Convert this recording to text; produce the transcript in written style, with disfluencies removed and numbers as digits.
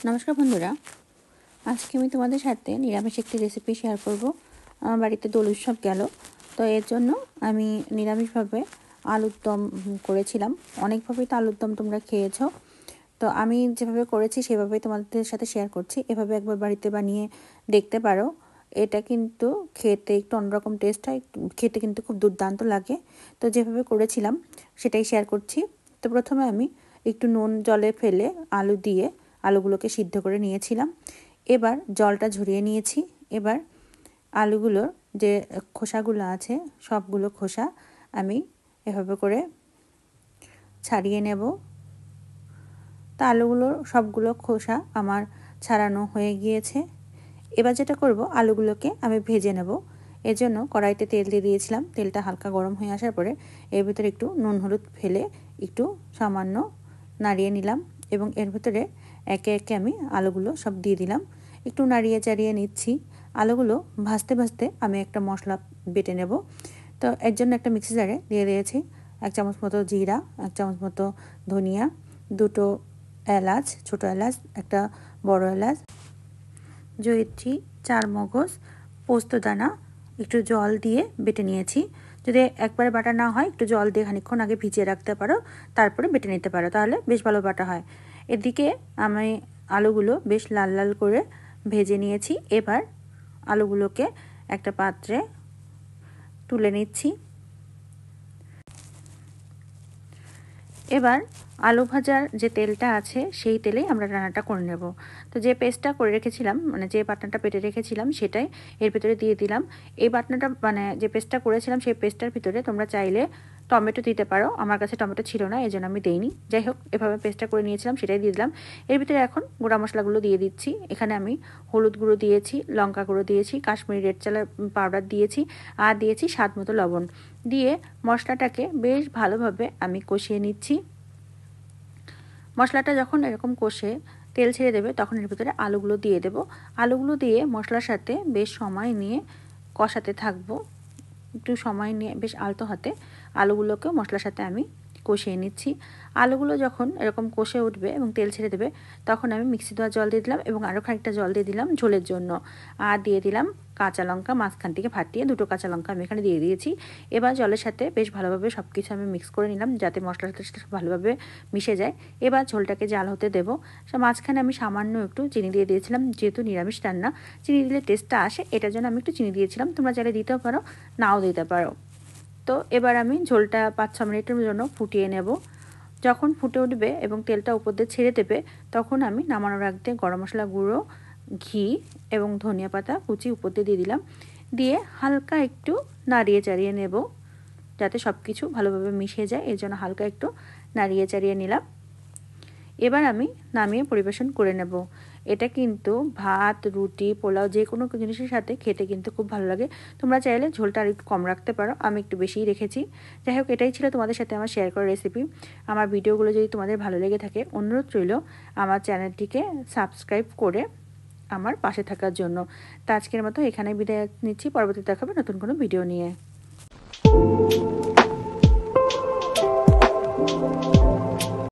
নমস্কার বন্ধুরা, আজকে আমি তোমাদের সাথে নিরামিষ একটি রেসিপি শেয়ার করব। আমার বাড়িতে দোল উৎসব গেল, তো এর জন্য আমি নিরামিষভাবে আলুর দম করেছিলাম। অনেকভাবেই তো আলুর দম তোমরা খেয়েছো, তো আমি যেভাবে করেছি সেভাবেই তোমাদের সাথে শেয়ার করছি। এভাবে একবার বাড়িতে বানিয়ে দেখতে পারো। এটা কিন্তু খেতে একটু অন্যরকম টেস্ট হয়, খেতে কিন্তু খুব দুর্দান্ত লাগে। তো যেভাবে করেছিলাম সেটাই শেয়ার করছি। তো প্রথমে আমি একটু নুন জলে ফেলে আলু দিয়ে আলুগুলোকে সিদ্ধ করে নিয়েছিলাম। এবার জলটা ঝরিয়ে নিয়েছি। এবার আলুগুলোর যে খোসাগুলো আছে সবগুলো খোসা আমি এভাবে করে ছাড়িয়ে নেব। তা আলুগুলোর সবগুলো খোসা আমার ছাড়ানো হয়ে গিয়েছে। এবার যেটা করব, আলুগুলোকে আমি ভেজে নেব। এর জন্য কড়াইতে তেল দিয়ে দিয়েছিলাম। তেলটা হালকা গরম হয়ে আসার পরে এর ভিতরে একটু নুন হলুদ ফেলে একটু সামান্য নাড়িয়ে নিলাম এবং এর ভিতরে একে একে আমি আলুগুলো সব দিয়ে দিলাম। একটু নাড়িয়ে চাড়িয়ে নিচ্ছি। আলুগুলো ভাজতে ভাজতে আমি একটা মশলা বেটে নেব। তো এর জন্য একটা মিক্সি জারে দিয়ে দিয়েছি 1 চামচ মতো জিরা, 1 চামচ মতো ধনিয়া, 2টো এলাচ, ছোটো এলাচ, একটা বড় এলাচ, জয়িত্রী, 4 মগজ, পোস্তদানা একটু জল দিয়ে বেটে নিয়েছি। যদি একবারে বাটা না হয় একটু জল দিয়ে খানিকক্ষণ আগে ভিজিয়ে রাখতে পারো, তারপরে বেটে নিতে পারো, তাহলে বেশ ভালো বাটা হয়। এদিকে আমি আলুগুলো বেশ লাল লাল করে ভেজে নিয়েছি। এবার আলুগুলোকে একটা পাত্রে তুলে নিচ্ছি। এবার আলু ভাজার যে তেলটা আছে সেই তেলেই আমরা রান্নাটা করে নেব। তো যে পেস্টটা করে রেখেছিলাম, মানে যে বাটনাটা বেটে রেখেছিলাম সেটাই এর ভিতরে দিয়ে দিলাম। এই বাটনাটা মানে যে পেস্টটা করেছিলাম সেই পেস্টটার ভিতরে তোমরা চাইলে টমেটো দিতে পারো। আমার কাছে টমেটো ছিল না, এই জন্য আমি দেইনি। যাই হোক, এভাবে পেস্টটা করে নিয়েছিলাম, সেটাই দিয়ে দিলাম। এর ভিতরে এখন গুঁড়া মশলাগুলো দিয়ে দিচ্ছি। এখানে আমি হলুদ গুঁড়ো দিয়েছি, লঙ্কা গুঁড়ো দিয়েছি, কাশ্মীরি রেড চিলি পাউডার দিয়েছি, আর দিয়েছি স্বাদ মতো লবণ। দিয়ে মশলাটাকে বেশ ভালোভাবে আমি কষিয়ে নিচ্ছি। মশলাটা যখন এরকম কষে তেল ছেড়ে দেবে তখন এর ভিতরে আলুগুলো দিয়ে দেব। আলুগুলো দিয়ে মশলার সাথে বেশ সময় নিয়ে কষাতে থাকবো। একটু সময় নিয়ে বেশ আলতো হাতে আলুগুলোকে মশলার সাথে আমি কষিয়ে নিচ্ছি। আলুগুলো যখন এরকম কষে উঠবে এবং তেল ছেড়ে দেবে তখন আমি মিক্সি ধোয়া জল দিয়ে দিলাম এবং আরও খানিকটা জল দিয়ে দিলাম ঝোলের জন্য। আর দিয়ে দিলাম কাঁচা লঙ্কা, মাঝখান থেকে ফাটিয়ে 2টো কাঁচা লঙ্কা আমি এখানে দিয়ে দিয়েছি। এবার জলের সাথে বেশ ভালোভাবে সব কিছু আমি মিক্স করে নিলাম যাতে মশলার সাথে ভালোভাবে মিশে যায়। এবার ঝোলটাকে জাল হতে দেবো। মাঝখানে আমি সামান্য একটু চিনি দিয়ে দিয়েছিলাম, যেহেতু নিরামিষ রান্না চিনি দিলে টেস্টটা আসে, এটার জন্য আমি একটু চিনি দিয়েছিলাম। তোমরা চাইলে দিতেও পারো, নাও দিতে পারো। তো এবার আমি ঝোলটা 5-6 মিনিটের জন্য ফুটিয়ে নেব। যখন ফুটে উঠবে এবং তেলটা উপর দিয়ে ছেড়ে দেবে তখন আমি নামানোর আগে গরম মশলা গুঁড়ো, ঘি এবং ধনিয়া পাতা কুচি উপর দিয়ে দিলাম। দিয়ে হালকা একটু নাড়িয়ে চাড়িয়ে নেব যাতে সব কিছু ভালোভাবে মিশে যায়, এই জন্য হালকা একটু নাড়িয়ে চাড়িয়ে নিলাম। এবার আমি নামিয়ে পরিবেশন করে নেব। এটা কিন্তু ভাত, রুটি, পোলাও যে কোনো জিনিসের সাথে খেতে কিন্তু খুব ভালো লাগে। তোমরা চাইলে ঝোলটা আর একটু কম রাখতে পারো, আমি একটু বেশিই রেখেছি। যাই হোক, এটাই ছিল তোমাদের সাথে আমার শেয়ার করা রেসিপি। আমার ভিডিওগুলো যদি তোমাদের ভালো লেগে থাকে অনুরোধ রইল আমার চ্যানেলটিকে সাবস্ক্রাইব করে আমার পাশে থাকার জন্য। তা আজকের মতো এখানে বিদায় নিচ্ছি, পরবর্তীতে দেখাবে নতুন কোনো ভিডিও নিয়ে।